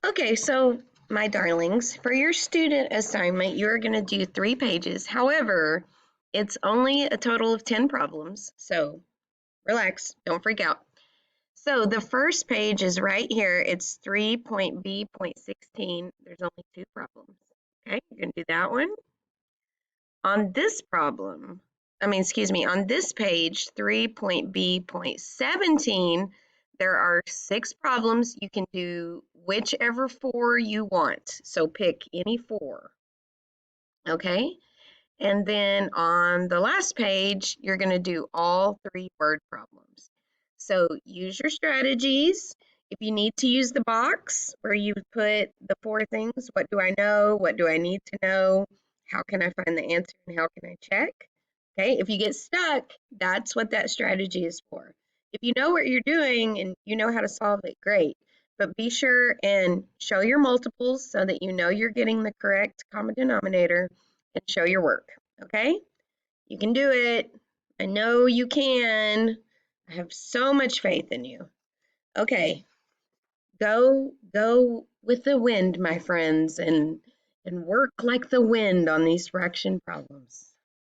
Okay, so my darlings, for your student assignment, you're going to do 3 pages. However, it's only a total of 10 problems, so relax, don't freak out. So the first page is right here. It's 3.B.16. There's only 2 problems. Okay, you're going to do that one. On this problem, on this page, 3.B.17, there are 6 problems. You can do whichever 4 you want. So pick any 4. Okay? And then on the last page, you're going to do all 3 word problems. So use your strategies. If you need to use the box where you put the 4 things, what do I know? What do I need to know? How can I find the answer and how can I check? Okay, if you get stuck, that's what that strategy is for. If you know what you're doing and you know how to solve it, great. But be sure and show your multiples so that you know you're getting the correct common denominator and show your work. Okay? You can do it. I know you can. I have so much faith in you. Okay. Go with the wind, my friends, and work like the wind on these fraction problems.